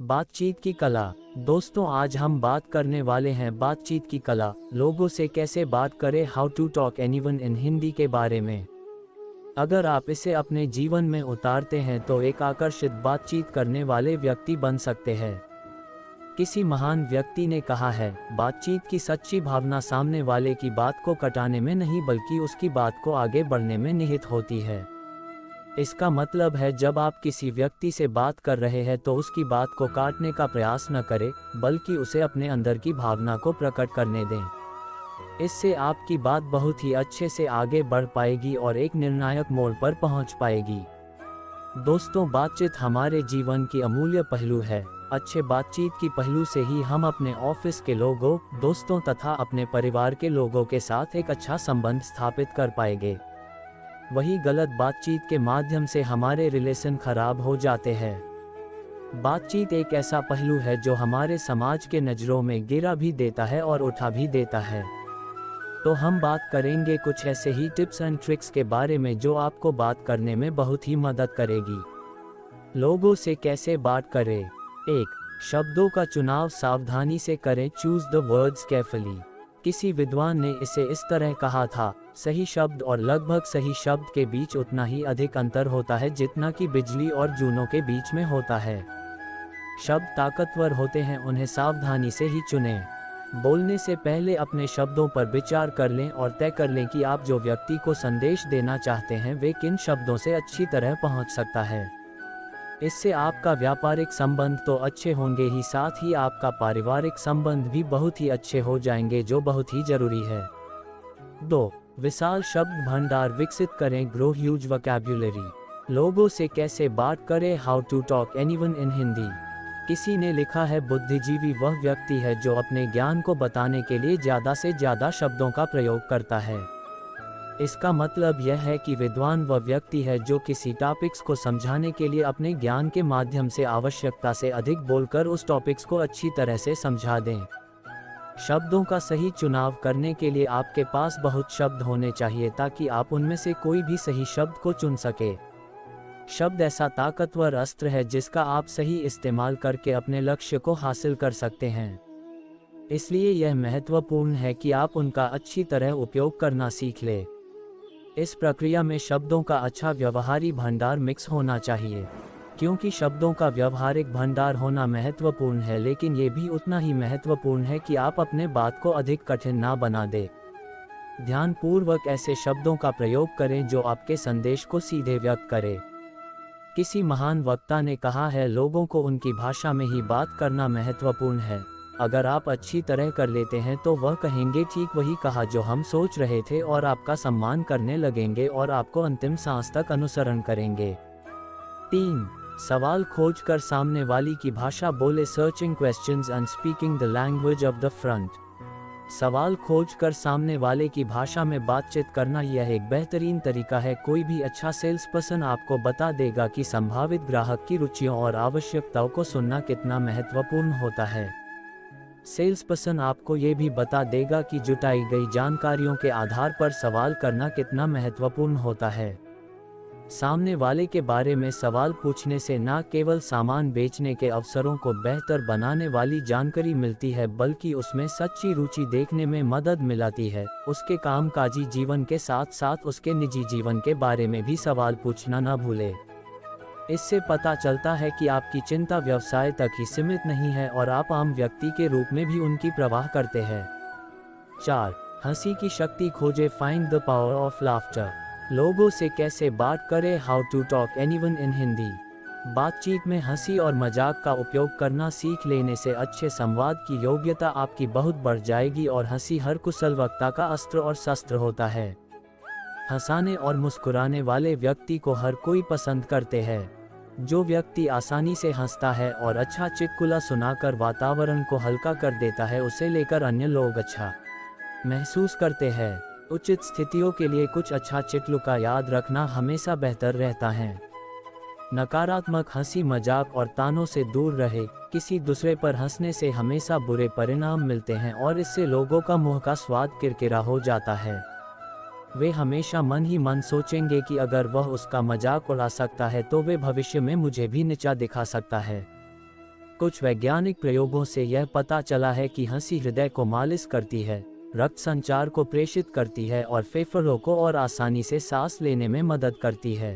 बातचीत की कला। दोस्तों, आज हम बात करने वाले हैं बातचीत की कला, लोगों से कैसे बात करें, how to talk anyone in Hindi के बारे में। अगर आप इसे अपने जीवन में उतारते हैं तो एक आकर्षित बातचीत करने वाले व्यक्ति बन सकते हैं। किसी महान व्यक्ति ने कहा है, बातचीत की सच्ची भावना सामने वाले की बात को कटाने में नहीं बल्कि उसकी बात को आगे बढ़ने में निहित होती है। इसका मतलब है, जब आप किसी व्यक्ति से बात कर रहे हैं तो उसकी बात को काटने का प्रयास न करें, बल्कि उसे अपने अंदर की भावना को प्रकट करने दें। इससे आपकी बात बहुत ही अच्छे से आगे बढ़ पाएगी और एक निर्णायक मोड़ पर पहुंच पाएगी। दोस्तों, बातचीत हमारे जीवन की अमूल्य पहलू है। अच्छे बातचीत की पहलू से ही हम अपने ऑफिस के लोगों, दोस्तों तथा अपने परिवार के लोगों के साथ एक अच्छा संबंध स्थापित कर पाएंगे। वही गलत बातचीत के माध्यम से हमारे रिलेशन खराब हो जाते हैं। बातचीत एक ऐसा पहलू है जो हमारे समाज के नज़रों में गिरा भी देता है और उठा भी देता है। तो हम बात करेंगे कुछ ऐसे ही टिप्स एंड ट्रिक्स के बारे में जो आपको बात करने में बहुत ही मदद करेगी। लोगों से कैसे बात करें। 1. शब्दों का चुनाव सावधानी से करें। Choose the words carefully. किसी विद्वान ने इसे इस तरह कहा था, सही शब्द और लगभग सही शब्द के बीच उतना ही अधिक अंतर होता है जितना कि बिजली और जूनों के बीच में होता है। शब्द ताकतवर होते हैं, उन्हें सावधानी से ही चुनें। बोलने से पहले अपने शब्दों पर विचार कर लें और तय कर लें कि आप जो व्यक्ति को संदेश देना चाहते हैं वे किन शब्दों से अच्छी तरह पहुंच सकता है। इससे आपका व्यापारिक संबंध तो अच्छे होंगे ही, साथ ही आपका पारिवारिक संबंध भी बहुत ही अच्छे हो जाएंगे, जो बहुत ही जरूरी है। 2. विशाल शब्द भंडार विकसित करें। Grow huge vocabulary. लोगों से कैसे बात करें, how to talk anyone in Hindi. किसी ने लिखा है, बुद्धिजीवी वह व्यक्ति है जो अपने ज्ञान को बताने के लिए ज़्यादा से ज़्यादा शब्दों का प्रयोग करता है। इसका मतलब यह है कि विद्वान वह व्यक्ति है जो किसी टॉपिक्स को समझाने के लिए अपने ज्ञान के माध्यम से आवश्यकता से अधिक बोलकर उस टॉपिक्स को अच्छी तरह से समझा दें। शब्दों का सही चुनाव करने के लिए आपके पास बहुत शब्द होने चाहिए ताकि आप उनमें से कोई भी सही शब्द को चुन सके। शब्द ऐसा ताकतवर अस्त्र है जिसका आप सही इस्तेमाल करके अपने लक्ष्य को हासिल कर सकते हैं। इसलिए यह महत्वपूर्ण है कि आप उनका अच्छी तरह उपयोग करना सीख लें। इस प्रक्रिया में शब्दों का अच्छा व्यवहारी भंडार मिक्स होना चाहिए। क्योंकि शब्दों का व्यवहारिक भंडार होना महत्वपूर्ण है, लेकिन ये भी उतना ही महत्वपूर्ण है कि आप अपने बात को अधिक कठिन ना बना दें। ध्यानपूर्वक ऐसे शब्दों का प्रयोग करें जो आपके संदेश को सीधे व्यक्त करे। किसी महान वक्ता ने कहा है, लोगों को उनकी भाषा में ही बात करना महत्वपूर्ण है। अगर आप अच्छी तरह कर लेते हैं तो वह कहेंगे, ठीक वही कहा जो हम सोच रहे थे, और आपका सम्मान करने लगेंगे और आपको अंतिम सांस तक अनुसरण करेंगे। 3. सवाल खोजकर सामने वाली की भाषा बोले। Searching questions and speaking the language of the front. सवाल खोजकर सामने वाले की भाषा में बातचीत करना यह एक बेहतरीन तरीका है। कोई भी अच्छा सेल्स पर्सन आपको बता देगा कि संभावित ग्राहक की रुचियों और आवश्यकताओं को सुनना कितना महत्वपूर्ण होता है। सेल्स पर्सन आपको ये भी बता देगा कि जुटाई गई जानकारियों के आधार पर सवाल करना कितना महत्वपूर्ण होता है। सामने वाले के बारे में सवाल पूछने से न केवल सामान बेचने के अवसरों को बेहतर बनाने वाली जानकारी मिलती है, बल्कि उसमें सच्ची रुचि देखने में मदद मिलती है। उसके कामकाजी जीवन के साथ साथ उसके निजी जीवन के बारे में भी सवाल पूछना न भूलें। इससे पता चलता है कि आपकी चिंता व्यवसाय तक ही सीमित नहीं है और आप आम व्यक्ति के रूप में भी उनकी परवाह करते हैं। 4. हंसी की शक्ति खोजें। Find the power of laughter. लोगों से कैसे बात करें, how to talk anyone in Hindi. बातचीत में हंसी और मजाक का उपयोग करना सीख लेने से अच्छे संवाद की योग्यता आपकी बहुत बढ़ जाएगी, और हंसी हर कुशल वक्ता का अस्त्र और शस्त्र होता है। हंसाने और मुस्कुराने वाले व्यक्ति को हर कोई पसंद करते हैं। जो व्यक्ति आसानी से हंसता है और अच्छा चुटकुला सुनाकर वातावरण को हल्का कर देता है, उसे लेकर अन्य लोग अच्छा महसूस करते हैं। उचित स्थितियों के लिए कुछ अच्छा चुटकुला याद रखना हमेशा बेहतर रहता है। नकारात्मक हंसी मजाक और तानों से दूर रहे। किसी दूसरे पर हंसने से हमेशा बुरे परिणाम मिलते हैं और इससे लोगों का मुंह का स्वाद किरकिरा हो जाता है। वे हमेशा मन ही मन सोचेंगे कि अगर वह उसका मजाक उड़ा सकता है तो वे भविष्य में मुझे भी नीचा दिखा सकता है। कुछ वैज्ञानिक प्रयोगों से यह पता चला है कि हंसी हृदय को मालिश करती है, रक्त संचार को प्रेषित करती है और फेफड़ों को और आसानी से सांस लेने में मदद करती है।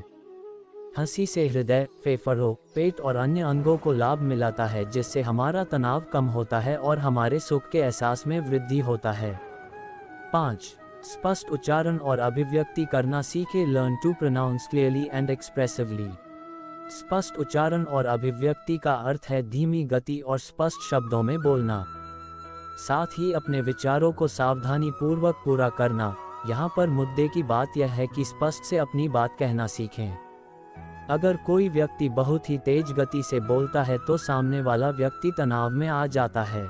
हंसी से हृदय, फेफड़ों, पेट और अन्य अंगों को लाभ मिलता है, जिससे हमारा तनाव कम होता है और हमारे सुख के एहसास में वृद्धि होता है। 5. स्पष्ट उच्चारण और अभिव्यक्ति करना सीखें। Learn to pronounce clearly and expressively. स्पष्ट उच्चारण और अभिव्यक्ति का अर्थ है धीमी गति और स्पष्ट शब्दों में बोलना, साथ ही अपने विचारों को सावधानी पूर्वक पूरा करना। यहाँ पर मुद्दे की बात यह है कि स्पष्ट से अपनी बात कहना सीखें। अगर कोई व्यक्ति बहुत ही तेज गति से बोलता है तो सामने वाला व्यक्ति तनाव में आ जाता है।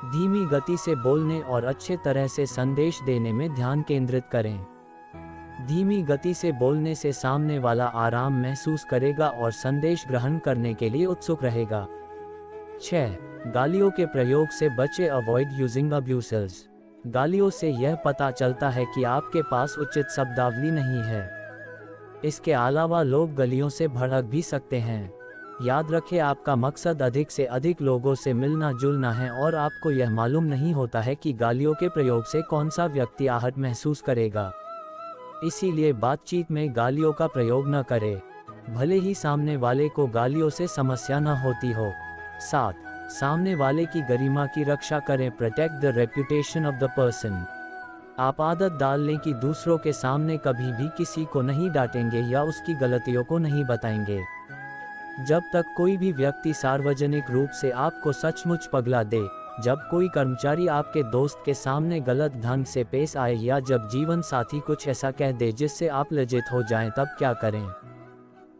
धीमी गति से बोलने और अच्छे तरह से संदेश देने में ध्यान केंद्रित करें। धीमी गति से बोलने से सामने वाला आराम महसूस करेगा और संदेश ग्रहण करने के लिए उत्सुक रहेगा। 6. गालियों के प्रयोग से बचें। Avoid using abusers. गालियों से यह पता चलता है कि आपके पास उचित शब्दावली नहीं है। इसके अलावा लोग गालियों से भड़क भी सकते हैं। याद रखें, आपका मकसद अधिक से अधिक लोगों से मिलना जुलना है और आपको यह मालूम नहीं होता है कि गालियों के प्रयोग से कौन सा व्यक्ति आहत महसूस करेगा। इसीलिए बातचीत में गालियों का प्रयोग न करें, भले ही सामने वाले को गालियों से समस्या न होती हो। 7. सामने वाले की गरिमा की रक्षा करें। Protect the reputation of the person. आप आदत डाल लें कि दूसरों के सामने कभी भी किसी को नहीं डांटेंगे या उसकी गलतियों को नहीं बताएंगे। जब तक कोई भी व्यक्ति सार्वजनिक रूप से आपको सचमुच पगला दे, जब कोई कर्मचारी आपके दोस्त के सामने गलत ढंग से पेश आए या जब जीवन साथी कुछ ऐसा कह दे जिससे आप लज्जित हो जाएं, तब क्या करें?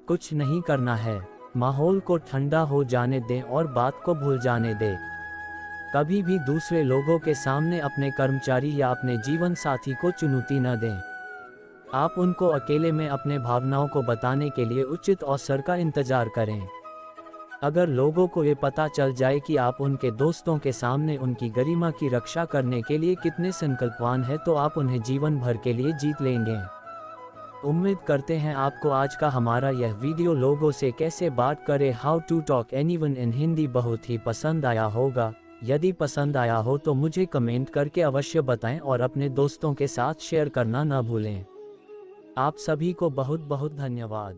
कुछ नहीं करना है। माहौल को ठंडा हो जाने दें और बात को भूल जाने दें। कभी भी दूसरे लोगों के सामने अपने कर्मचारी या अपने जीवन साथी को चुनौती न दें। आप उनको अकेले में अपने भावनाओं को बताने के लिए उचित अवसर का इंतजार करें। अगर लोगों को ये पता चल जाए कि आप उनके दोस्तों के सामने उनकी गरिमा की रक्षा करने के लिए कितने संकल्पवान हैं, तो आप उन्हें जीवन भर के लिए जीत लेंगे। उम्मीद करते हैं आपको आज का हमारा यह वीडियो लोगों से कैसे बात करें, how to talk anyone in Hindi बहुत ही पसंद आया होगा। यदि पसंद आया हो तो मुझे कमेंट करके अवश्य बताएं और अपने दोस्तों के साथ शेयर करना न भूलें। आप सभी को बहुत बहुत धन्यवाद।